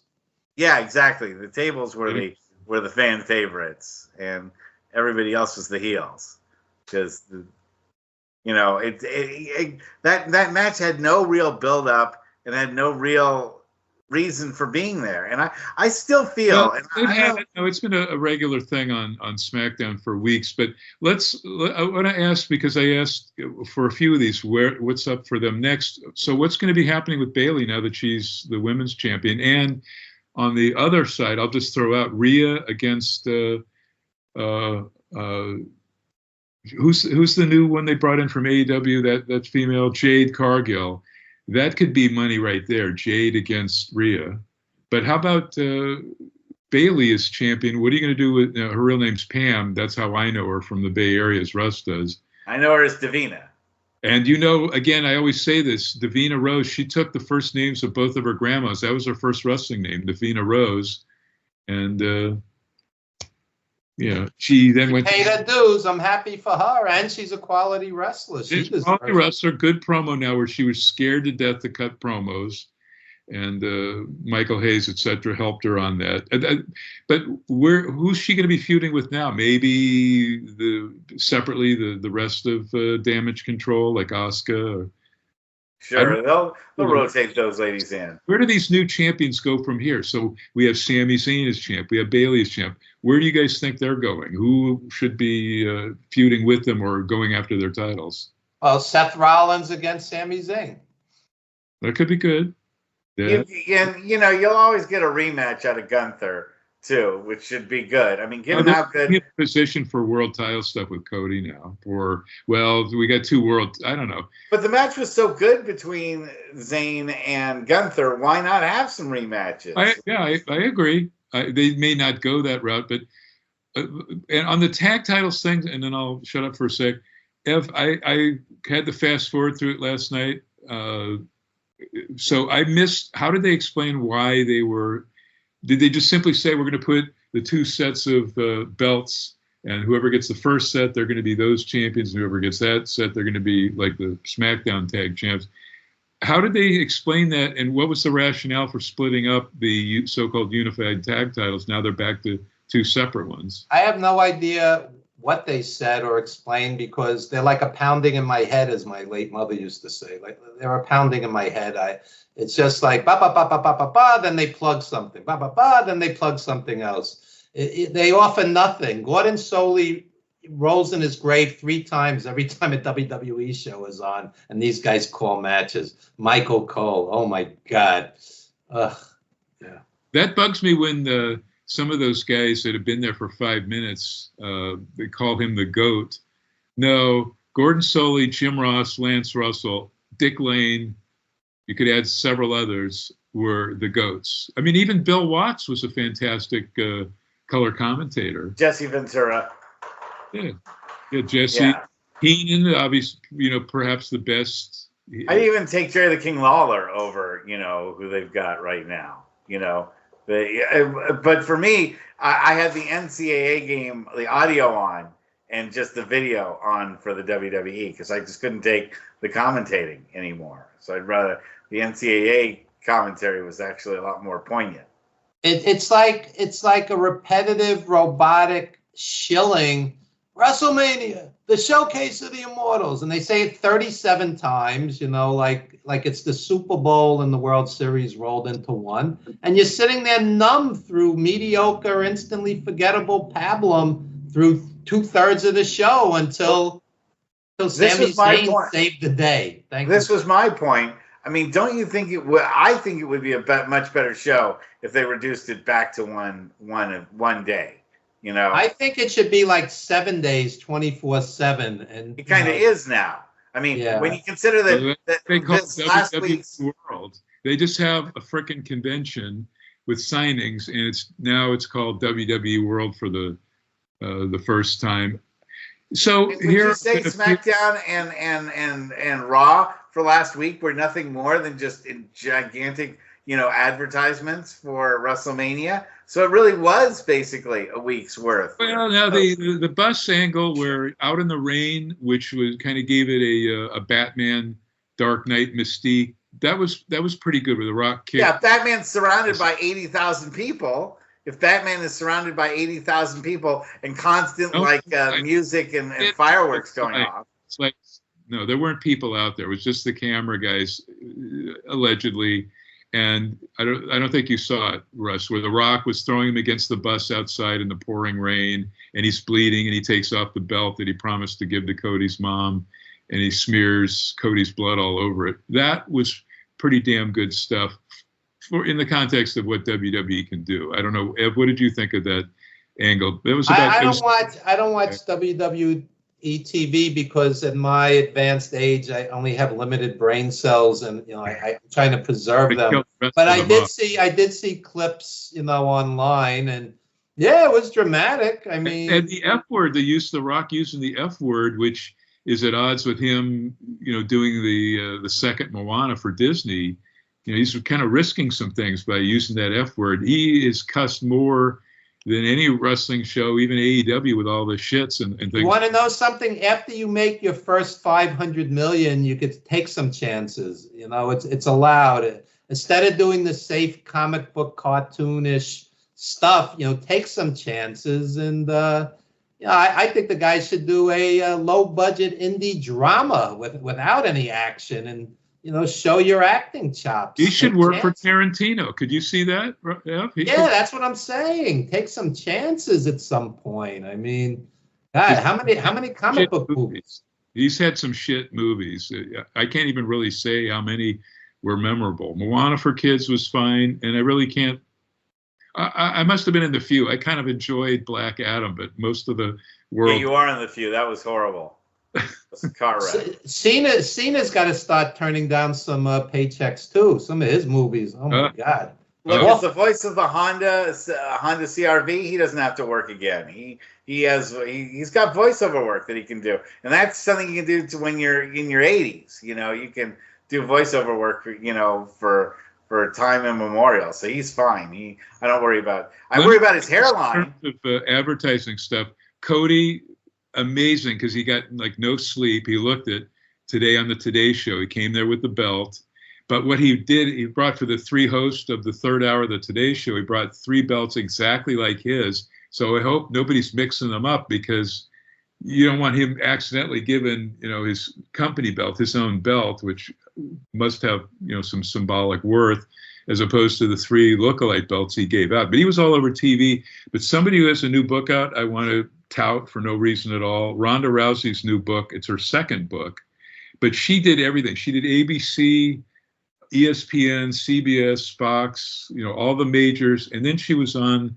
Yeah, exactly. The tables were the fan favorites, and everybody else was the heels because that match had no real build up and had no real reason for being there, and I still feel. It's been a regular thing on SmackDown for weeks, but I want to ask because I asked for a few of these what's up for them next. So what's going to be happening with Bayley now that she's the women's champion? And on the other side, I'll just throw out Rhea against who's the new one they brought in from AEW? That female Jade Cargill. That could be money right there, Jade against Rhea. But how about Bayley as champion? What are you going to do with her real name's Pam? That's how I know her from the Bay Area, as Russ does. I know her as Davina. And again, I always say this, Davina Rose, she took the first names of both of her grandmas. That was her first wrestling name, Davina Rose. And she then went paid her dues. I'm happy for her, and she's a quality wrestler. She's a quality wrestler, good promo now, where she was scared to death to cut promos, and Michael Hayes, etc., helped her on that. But who's she going to be feuding with now? Maybe separately the rest of Damage Control, like Asuka. Sure, they'll rotate those ladies in. Where do these new champions go from here? So we have Sami Zayn as champ, we have Bayley as champ. Where do you guys think they're going? Who should be feuding with them or going after their titles? Well, Seth Rollins against Sami Zayn. That could be good. Yeah. You'll always get a rematch out of Gunther too, which should be good. I mean, Oh, given they're how good. in position for world title stuff with Cody now. Or well, we got two world. I don't know. But the match was so good between Zayn and Gunther. Why not have some rematches? I agree. They may not go that route, but and on the tag titles thing, and then I'll shut up for a sec. I had to fast forward through it last night. So I missed. How did they explain why they were? Did they just simply say we're going to put the two sets of belts, and whoever gets the first set, they're going to be those champions, and whoever gets that set, they're going to be like the SmackDown tag champs? How did they explain that, and what was the rationale for splitting up the so-called unified tag titles? Now they're back to two separate ones. I have no idea what they said or explained because they're like a pounding in my head, as my late mother used to say. Like they're a pounding in my head. It's just like ba ba ba ba ba ba ba. Then they plug something. Ba ba ba. Then they plug something else. They offer nothing. Gordon Soley rolls in his grave 3 times every time a WWE show is on, and these guys call matches. Michael Cole. Oh my God. Ugh. Yeah. That bugs me when some of those guys that have been there for 5 minutes, they call him the GOAT. No, Gordon Soley, Jim Ross, Lance Russell, Dick Lane, you could add several others, were the GOATs. I mean, even Bill Watts was a fantastic color commentator. Jesse Ventura. Yeah, Jesse. Yeah. Heenan, obviously, perhaps the best. I'd even take Jerry the King Lawler over, who they've got right now, But for me, I had the NCAA game, the audio on, and just the video on for the WWE because I just couldn't take the commentating anymore. So I'd rather the NCAA commentary was actually a lot more poignant. It's like a repetitive, robotic shilling. Wrestlemania, the showcase of the immortals, and they say it 37 times. Like it's the Super Bowl and the World Series rolled into one, and you're sitting there numb through mediocre, instantly forgettable pablum through 2/3 of the show until Sami Zayn saved the day. This was my point. I mean, don't you think it would? I think it would be a much better show if they reduced it back to one day. I think it should be like 7 days, 24/7, and it kind of is now. I mean, when you consider that they call this last week's World, they just have a freaking convention with signings, and it's called WWE World for the first time. So would you say SmackDown and Raw for last week were nothing more than just gigantic, advertisements for WrestleMania? So it really was basically a week's worth. Well, now the bus angle where out in the rain, which was kind of gave it a Batman Dark Knight mystique. That was pretty good with the Rock kick. Yeah, Batman's surrounded by 80,000 people. If Batman is surrounded by 80,000 people and constant music and fireworks going off. It's like, no, there weren't people out there. It was just the camera guys, allegedly. And I don't think you saw it, Russ, where The Rock was throwing him against the bus outside in the pouring rain, and he's bleeding, and he takes off the belt that he promised to give to Cody's mom, and he smears Cody's blood all over it. That was pretty damn good stuff in the context of what WWE can do. I don't know, Ev, what did you think of that angle? It was about. I don't watch WWE TV because at my advanced age I only have limited brain cells, and I'm trying to preserve them. But I did see clips online, and it was dramatic. I mean, and the F word, The Rock using the F word, which is at odds with him doing the second Moana for Disney. He's kind of risking some things by using that F word. He is cussed more than any wrestling show, even AEW, with all the shits and things. You want to know something? After you make your first 500 million, you could take some chances. It's allowed. Instead of doing the safe comic book cartoonish stuff, take some chances. And I think the guys should do a low budget indie drama without any action and show your acting chops. He should work for Tarantino. Could you see that? Yeah, that's what I'm saying. Take some chances at some point. I mean, God, how many comic book movies? He's had some shit movies. I can't even really say how many were memorable. Moana for Kids was fine, and I really can't. I must have been in the few. I kind of enjoyed Black Adam, but most of the world. Yeah, you are in the few. That was horrible. That's a car wreck. Cena's got to start turning down some paychecks too. Some of his movies. Oh my God. Look, as the voice of the Honda CRV, he doesn't have to work again. He's got voiceover work that he can do, and that's something you can do when you're in your 80s. You know, you can do voiceover work. You know, for time immemorial. So he's fine. I don't worry about. I worry about his hairline. In terms of advertising stuff, Cody, amazing because he got like no sleep. He looked at Today on the Today Show. He came there with the belt. But what he did, he brought for the 3 hosts of the 3rd hour of the Today Show, he brought 3 belts exactly like his. So I hope nobody's mixing them up because you don't want him accidentally giving, his company belt, his own belt, which must have, some symbolic worth, as opposed to the 3 lookalike belts he gave out. But he was all over TV. But somebody who has a new book out, I want to tout for no reason at all. Ronda Rousey's new book. It's her 2nd book. But she did everything. She did ABC, ESPN, CBS, Fox, all the majors. And then she was on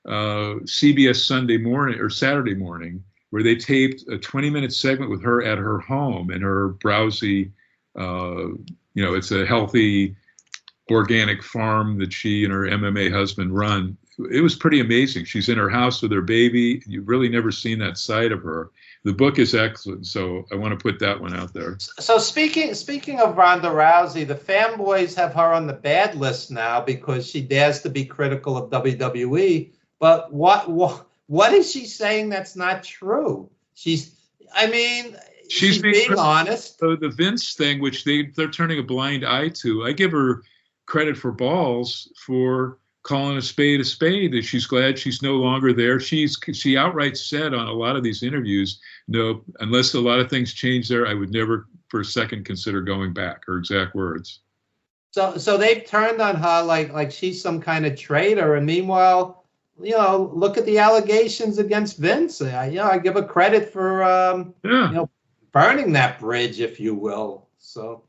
CBS Sunday morning or Saturday morning, where they taped a 20-minute segment with her at her home and her Browsey, it's a healthy organic farm that she and her MMA husband run. It was pretty amazing. She's in her house with her baby. You've really never seen that side of her. The book is excellent, so I want to put that one out there. So speaking of Ronda Rousey, the fanboys have her on the bad list now because she dares to be critical of WWE. But what is she saying that's not true? She's being honest. So the Vince thing, which they're turning a blind eye to, I give her credit for balls for calling a spade, that she's glad she's no longer there. She outright said on a lot of these interviews, no, unless a lot of things change there, I would never for a second consider going back, her exact words. So they've turned on her like she's some kind of traitor. And meanwhile, look at the allegations against Vince. I give her credit for, burning that bridge, if you will. So.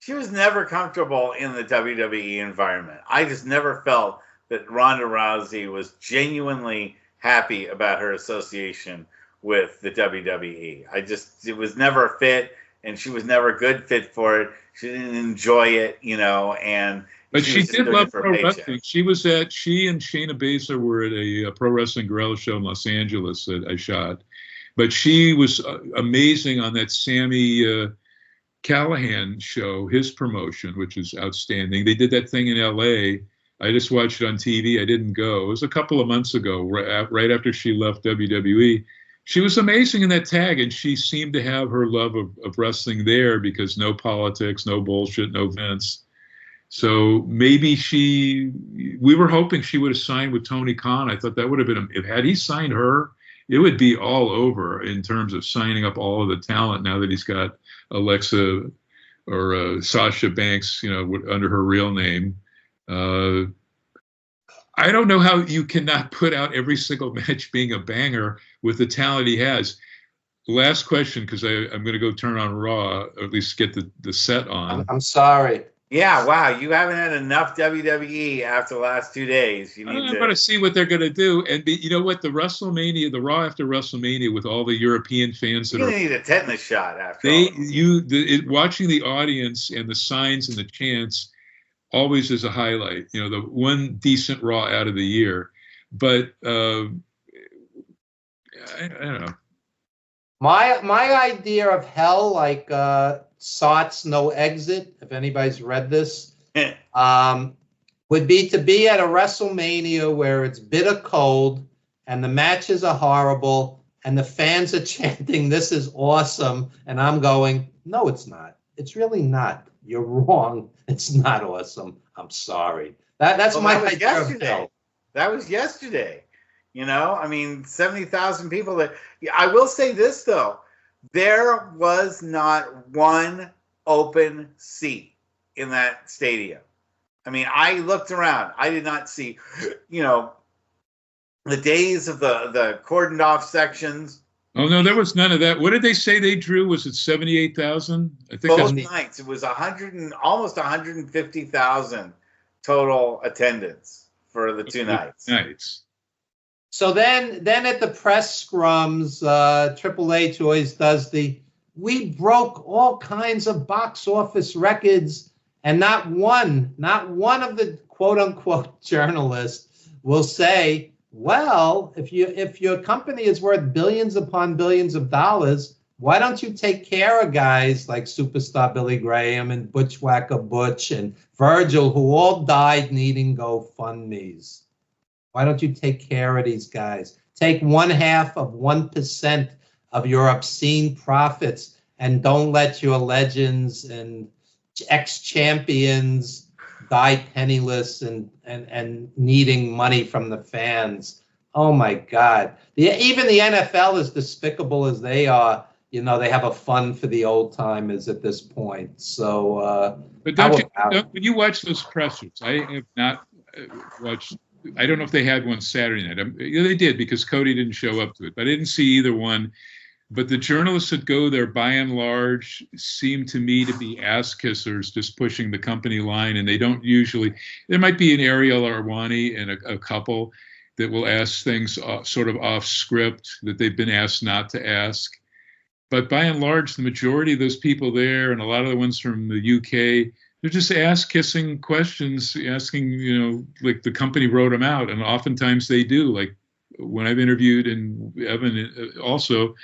She was never comfortable in the WWE environment. I just never felt that Ronda Rousey was genuinely happy about her association with the WWE. It was never a fit, and she was never a good fit for it. She didn't enjoy it, But she did love pro wrestling. She and Shayna Baszler were at a Pro Wrestling Guerrilla show in Los Angeles that I shot. But she was amazing on that Sammy Callahan show, his promotion, which is outstanding. They did that thing in LA. I just watched it on TV. I didn't go. It was a couple of months ago, right after she left WWE. She was amazing in that tag, and she seemed to have her love of wrestling there because no politics, no bullshit, no Vince. So maybe we were hoping she would have signed with Tony Khan. I thought that would have been, had he signed her, it would be all over in terms of signing up all of the talent now that he's got Alexa or Sasha Banks, under her real name. I don't know how you cannot put out every single match being a banger with the talent he has. Last question, because I'm going to go turn on Raw, or at least get the set on. I'm sorry. Yeah, wow, you haven't had enough WWE after the last 2 days. I'm going to see what they're going to do. And you know what? The Raw after WrestleMania with all the European fans you're going to need a tetanus shot after watching the audience and the signs and the chants always is a highlight. The one decent Raw out of the year. But I don't know. My idea of hell, like Sart's No Exit, if anybody's read this, would be to be at a WrestleMania where it's bitter cold and the matches are horrible and the fans are chanting, "This is awesome." And I'm going, no, it's not. It's really not. You're wrong. It's not awesome. I'm sorry. That's my idea of hell. That was yesterday. 70,000 people. I will say this, though. There was not one open seat in that stadium. I looked around. I did not see, the days of the cordoned off sections. Oh, no, there was none of that. What did they say they drew? Was it 78,000? I think both nights. It was almost 150,000 total attendance for the 2 nights. Nights. So then at the press scrums, Triple H always does we broke all kinds of box office records, and not one of the quote unquote journalists will say, well, if your company is worth billions upon billions of dollars, why don't you take care of guys like superstar Billy Graham and Bushwhacker Butch and Virgil, who all died needing GoFundMes? Why don't you take care of these guys? Take 1/2 of 1% of your obscene profits, and don't let your legends and ex-champions die penniless and needing money from the fans. Oh my God. Even the NFL, as despicable as they are, they have a fund for the old timers at this point. So, but when you watch those pressers, I have not watched. I don't know if they had one Saturday night. They did, because Cody didn't show up to it, but I didn't see either one. But the journalists that go there, by and large, seem to me to be ass kissers, just pushing the company line. And they don't usually. There might be an Ariel Arwani and a couple that will ask things sort of off script that they've been asked not to ask. But by and large, the majority of those people there, and a lot of the ones from the UK, they're just ass-kissing questions, asking, like the company wrote them out. And oftentimes they do. Like when I've interviewed, and Evan also,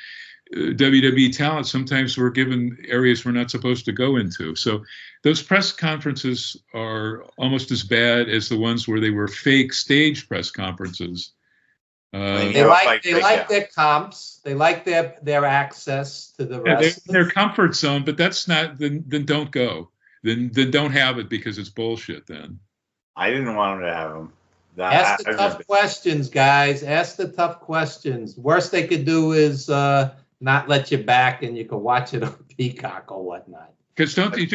WWE talent, sometimes we're given areas we're not supposed to go into. So those press conferences are almost as bad as the ones where they were fake stage press conferences. They like their comps. They like their access to the rest. Their comfort zone, but that's not. Then don't go. Then don't have it, because it's bullshit. Then I didn't want them to have them. Ask the tough questions, guys. Ask the tough questions. Worst they could do is not let you back, and you can watch it on Peacock or whatnot. Because don't the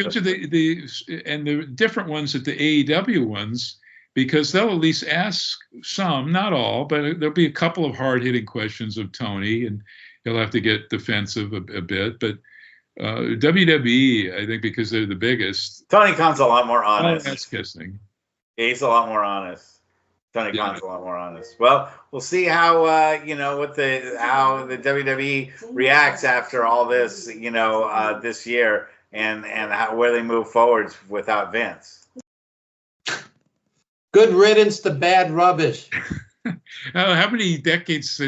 different ones at the AEW ones, because they'll at least ask some, not all, but there'll be a couple of hard-hitting questions of Tony, and he'll have to get defensive a bit. But WWE, I think, because they're the biggest. Tony Khan's a lot more honest. That's kissing. Yeah, he's a lot more honest. Tony Khan's a lot more honest. Well, we'll see how how the WWE reacts after all this, this year, and where they move forwards without Vince. Good riddance to bad rubbish. How many decades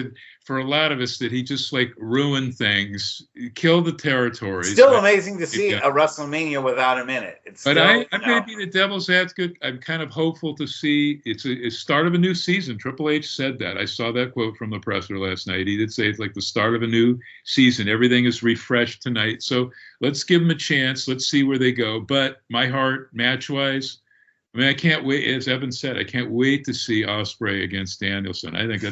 for a lot of us did he just ruin things, kill the territories? Still amazing to see a WrestleMania without him in it. I'm going to be the devil's advocate. I'm kind of hopeful to see it's a start of a new season. Triple H said that. I saw that quote from the presser last night. He did say it's like the start of a new season. Everything is refreshed tonight. So let's give them a chance. Let's see where they go. But my heart, match-wise, I can't wait. As Evan said, I can't wait to see Ospreay against Danielson. I think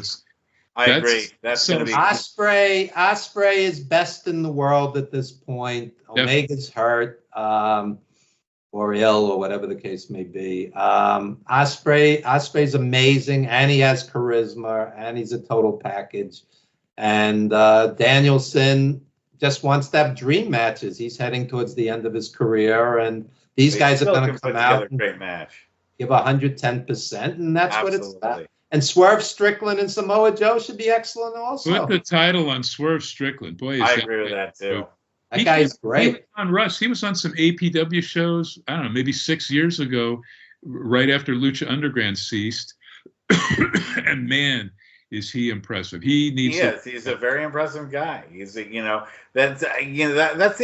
I agree. That's going to be Ospreay is best in the world at this point. Omega's hurt, or ill, or whatever the case may be. Ospreay's amazing, and he has charisma, and he's a total package. And Danielson just wants to have dream matches. He's heading towards the end of his career, and these guys are going to come out and great match. Give 110%, and that's what it's about. And Swerve Strickland and Samoa Joe should be excellent also. Put the title on Swerve Strickland. Boy, I agree with that too. That guy's great. He was on some APW shows, I don't know, maybe 6 years ago, right after Lucha Underground ceased. And man, is he impressive. He's a very impressive guy. That's the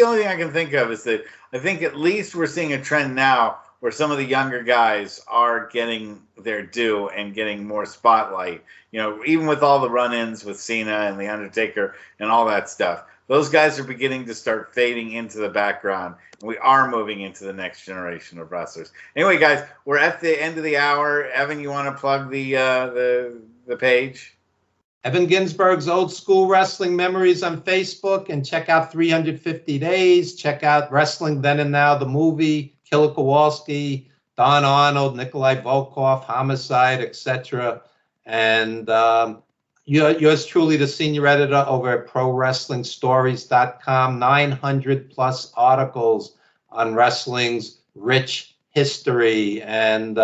only thing I can think of, is that I think at least we're seeing a trend now where some of the younger guys are getting their due and getting more spotlight. Even with all the run-ins with Cena and The Undertaker and all that stuff, those guys are beginning to start fading into the background, and we are moving into the next generation of wrestlers. Anyway, guys, we're at the end of the hour. Evan, you want to plug the page? Evan Ginsberg's Old School Wrestling Memories on Facebook, and check out 350 Days. Check out Wrestling Then and Now, the movie. Killer Kowalski, Don Arnold, Nikolai Volkov, Homicide, etc. And yours truly, the senior editor over at ProWrestlingStories.com. 900 plus articles on wrestling's rich history. And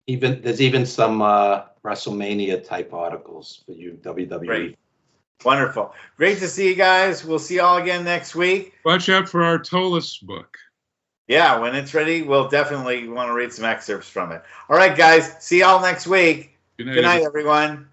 There's even some WrestleMania type articles for you, WWE. Great. Wonderful. Great to see you guys. We'll see you all again next week. Watch out for our Tolis book. Yeah, when it's ready, we'll definitely want to read some excerpts from it. All right, guys. See y'all next week. Good night, Good night, everyone.